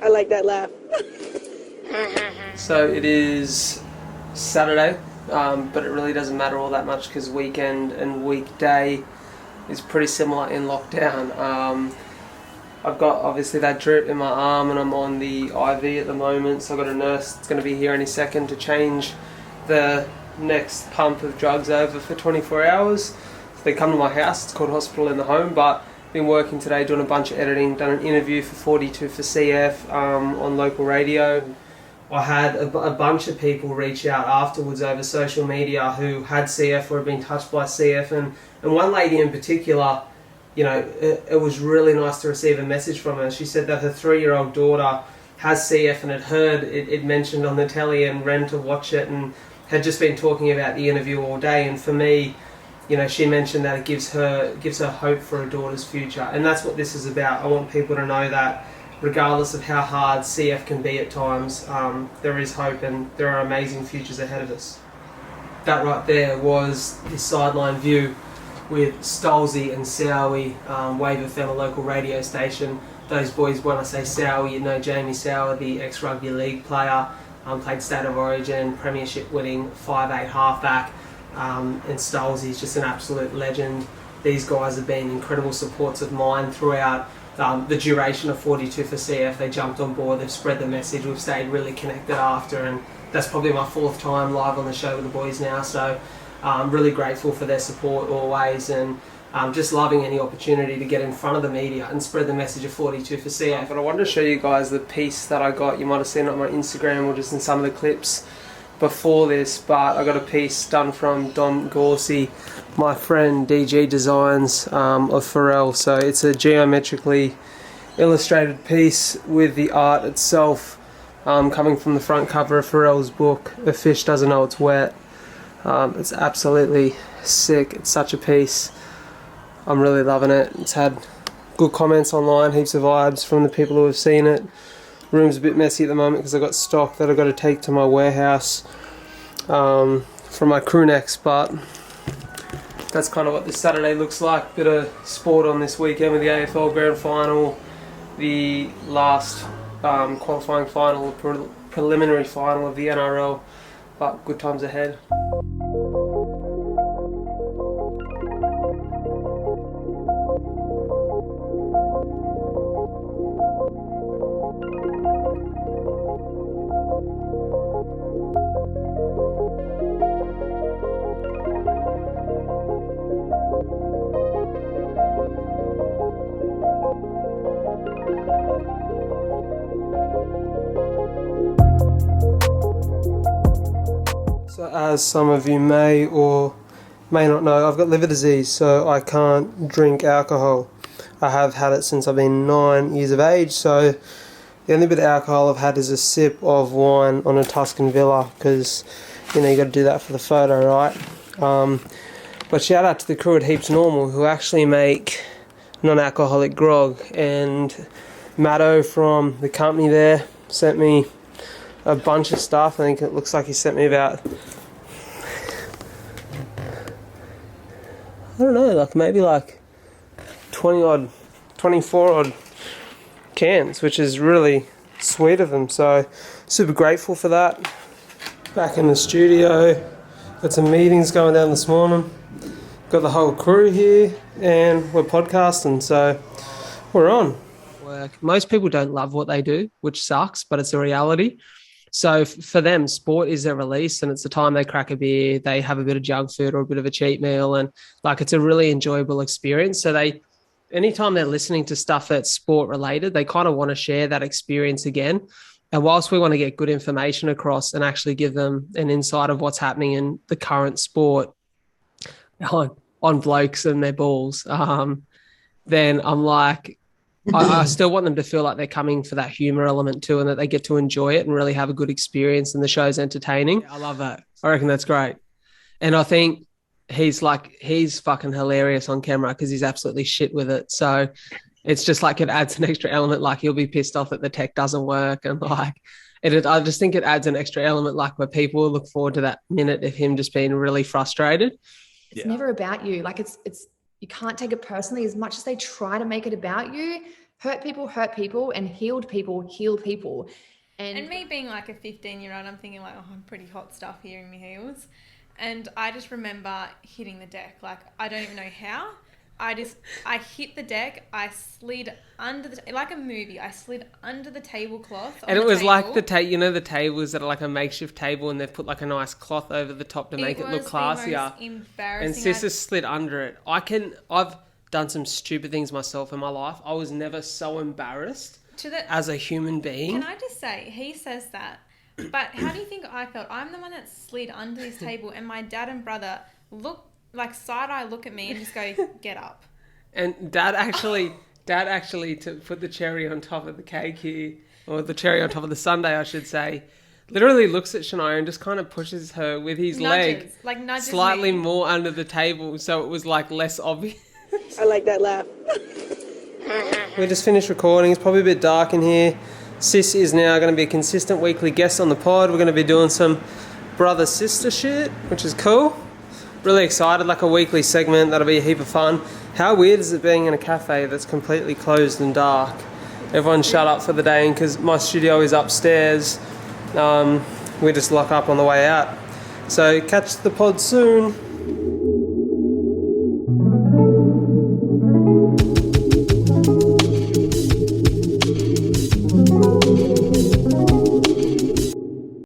I like that laugh. So it is Saturday, but it really doesn't matter all that much because weekend and weekday is pretty similar in lockdown. I've got obviously that drip in my arm and I'm on the IV at the moment, so I've got a nurse that's going to be here any second to change the next pump of drugs over for 24 hours. So they come to my house, it's called Hospital in the Home, but been working today doing a bunch of editing, done an interview for 42 for CF on local radio. I had a bunch of people reach out afterwards over social media who had CF or had been touched by CF, and one lady in particular, you know, it was really nice to receive a message from her. She said that her 3-year-old daughter has CF and had heard it mentioned on the telly and ran to watch it and had just been talking about the interview all day. And for me, you know, she mentioned that it gives her hope for her daughter's future, and that's what this is about. I want people to know that regardless of how hard CF can be at times, there is hope and there are amazing futures ahead of us. That right there was the sideline view with Stolzy and Sowie, Wave FM, a local radio station. Those boys, when I say Sowie, you know Jamie Sower, the ex-rugby league player, played State of Origin, premiership winning 5'8" halfback, and Stolzy's just an absolute legend. These guys have been incredible supports of mine throughout the duration of 42 for CF. They jumped on board, they've spread the message, we've stayed really connected after, and that's probably my 4th time live on the show with the boys now, so I'm really grateful for their support always, and just loving any opportunity to get in front of the media and spread the message of 42 for CF. But I wanted to show you guys the piece that I got. You might have seen it on my Instagram or just in some of the clips before this, but I got a piece done from Dom Gorsey, my friend DG Designs of Pharrell. So it's a geometrically illustrated piece with the art itself coming from the front cover of Pharrell's book, A Fish Doesn't Know It's Wet. It's absolutely sick. It's such a piece. I'm really loving it. It's had good comments online, heaps of vibes from the people who have seen it. Room's a bit messy at the moment because I've got stock that I've got to take to my warehouse from my crew necks, but that's kind of what this Saturday looks like. Bit of sport on this weekend with the AFL Grand Final, the last qualifying final, preliminary final of the NRL, but good times ahead. So as some of you may or may not know, I've got liver disease, so I can't drink alcohol. I have had it since I've been 9 years of age, so the only bit of alcohol I've had is a sip of wine on a Tuscan villa, because, you know, you got to do that for the photo, right? But shout out to the crew at Heaps Normal, who actually make non-alcoholic grog, and Matto from the company there sent me a bunch of stuff. I think it looks like he sent me about, I don't know, like maybe like 24 odd cans, which is really sweet of them, so super grateful for that. Back in the studio, got some meetings going down this morning, got the whole crew here, and we're podcasting, so we're on. Most people don't love what they do, which sucks, but it's a reality. So for them, sport is their release, and it's the time they crack a beer, they have a bit of junk food or a bit of a cheat meal, and like it's a really enjoyable experience. So anytime they're listening to stuff that's sport related, they kind of want to share that experience again. And whilst we want to get good information across and actually give them an insight of what's happening in the current sport on blokes and their balls, then I'm like, I still want them to feel like they're coming for that humor element too, and that they get to enjoy it and really have a good experience and the show's entertaining. I love that. I reckon that's great. And I think he's fucking hilarious on camera because he's absolutely shit with it. So it's just like it adds an extra element, like he'll be pissed off that the tech doesn't work, and like I just think it adds an extra element, like where people will look forward to that minute of him just being really frustrated. It's never about you. Like it's you can't take it personally. As much as they try to make it about you, hurt people, and healed people heal people. And me being like a 15-year-old, I'm thinking like, oh, I'm pretty hot stuff here in my heels. And I just remember hitting the deck. Like, I don't even know how. I hit the deck. I slid under like a movie. I slid under the tablecloth. And it was like the the tables that are like a makeshift table, and they've put like a nice cloth over the top to make it look classier. It was the most embarrassing. And Sister slid under it. I've done some stupid things myself in my life. I was never so embarrassed as a human being. Can I just say, he says that, but how do you think I felt? I'm the one that slid under this table, and my dad and brother look like side-eye look at me and just go, get up. And Dad actually to put the cherry on top of the cake here, or the cherry on top of the sundae, I should say, literally looks at Shania and just kind of pushes her with his leg slightly more under the table, so it was like less obvious. I like that laugh. We just finished recording. It's probably a bit dark in here. Sis is now going to be a consistent weekly guest on the pod. We're going to be doing some brother-sister shit, which is cool. Really excited, like a weekly segment. That'll be a heap of fun. How weird is it being in a cafe that's completely closed and dark? Everyone's shut up for the day, and because my studio is upstairs, we just lock up on the way out. So catch the pod soon.